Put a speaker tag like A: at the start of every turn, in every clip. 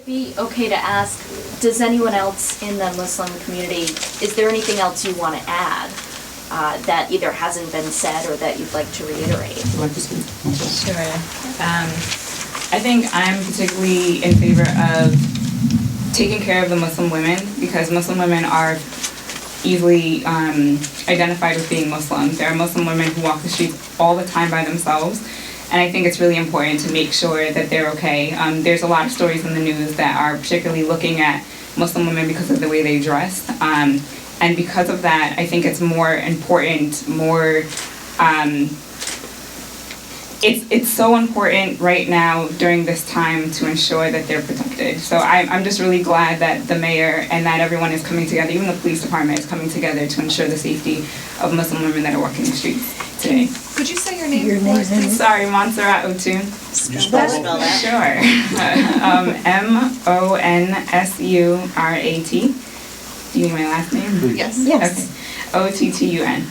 A: Be okay to ask, does anyone else in the Muslim community, is there anything else you want to add that either hasn't been said or that you'd like to reiterate?
B: Would you like to speak?
C: Sure. I think I'm particularly in favor of taking care of the Muslim women, because Muslim women are easily identified with being Muslim. There are Muslim women who walk the streets all the time by themselves, and I think it's really important to make sure that they're okay. There's a lot of stories in the news that are particularly looking at Muslim women because of the way they dress. And because of that, I think it's more important, it's so important right now during this time to ensure that they're protected. So I'm just really glad that the mayor and that everyone is coming together, even the police department is coming together to ensure the safety of Muslim women that are walking the streets today.
D: Could you say your name for us, please?
C: Sorry, Montserrat Otun.
D: Spell that.
C: Sure. Monsurat. Do you need my last name?
D: Yes.
A: Yes.
C: Okay. Ottun.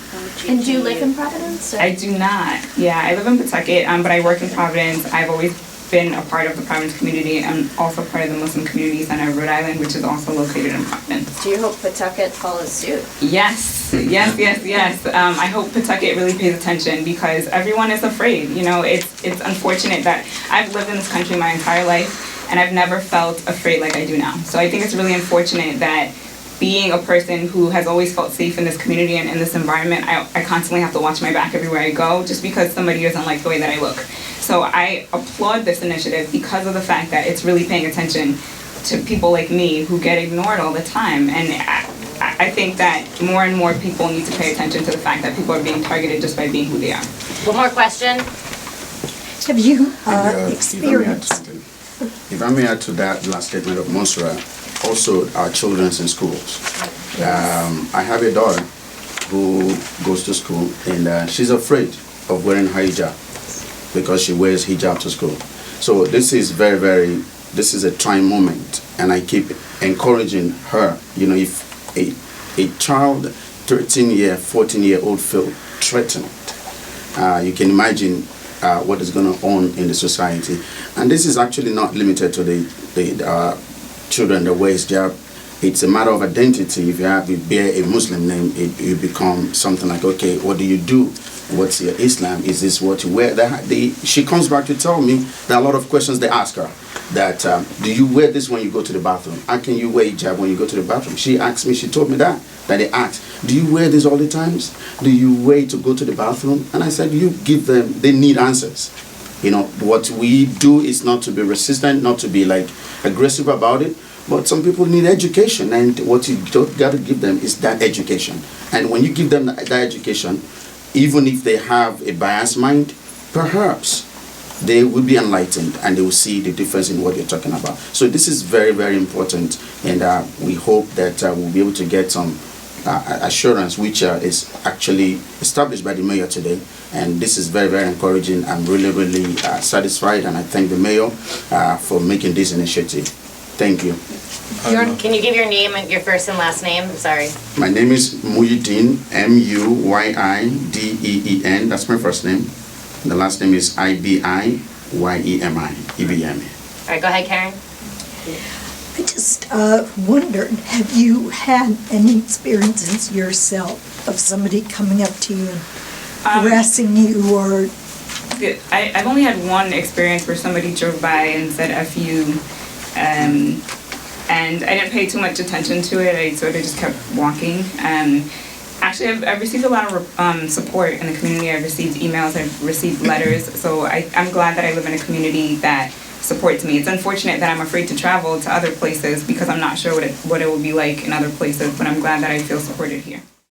A: And do you live in Providence? Or?
C: I do not. Yeah, I live in Pawtucket, but I work in Providence. I've always been a part of the Providence community. I'm also part of the Muslim Community Center of Rhode Island, which is also located in Providence.
A: Do you hope Pawtucket follows suit?
C: Yes. I hope Pawtucket really pays attention, because everyone is afraid. You know, it's unfortunate that I've lived in this country my entire life, and I've never felt afraid like I do now. So I think it's really unfortunate that being a person who has always felt safe in this community and in this environment, I constantly have to watch my back everywhere I go just because somebody doesn't like the way that I look. So I applaud this initiative because of the fact that it's really paying attention to people like me who get ignored all the time. And I think that more and more people need to pay attention to the fact that people are being targeted just by being who they are.
E: One more question.
F: Have you experienced?
G: If I may add to that last statement of Montserrat, also our children's in schools. I have a daughter who goes to school, and she's afraid of wearing hijab because she wears hijab to school. So this is this is a trying moment, and I keep encouraging her. You know, if a child, 13-year, 14-year-old feel threatened, you can imagine what is going on in the society. And this is actually not limited to the children that wear hijab. It's a matter of identity. If you bear a Muslim name, you become something like, okay, what do you do? What's your Islam? Is this what you wear? She comes back to tell me there are a lot of questions they ask her. That do you wear this when you go to the bathroom? How can you wear hijab when you go to the bathroom? She asked me, she told me that they asked, do you wear this all the times? Do you wear to go to the bathroom? And I said, you give them, they need answers. You know, what we do is not to be resistant, not to be like aggressive about it, but some people need education, and what you got to give them is that education. And when you give them that education, even if they have a biased mind, perhaps they will be enlightened and they will see the difference in what you're talking about. So this is very, very important, and we hope that we'll be able to get some assurance, which is actually established by the mayor today. And this is very, very encouraging. I'm really, really satisfied, and I thank the mayor for making this initiative. Thank you.
E: Can you give your name and your first and last name? I'm sorry.
G: My name is Muyideen, Muyiddeen. That's my first name. The last name is Ibiyeemi, Ibiyeemi.
E: All right, go ahead, Karen.
F: I just wondered, have you had any experiences yourself of somebody coming up to you and harassing you, or?
C: I've only had one experience where somebody drove by and said F you, and I didn't pay too much attention to it. I sort of just kept walking. Actually, I've received a lot of support in the community. I've received emails, I've received letters, so I'm glad that I live in a community that supports me. It's unfortunate that I'm afraid to travel to other places because I'm not sure what it will be like in other places, but I'm glad that I feel supported here.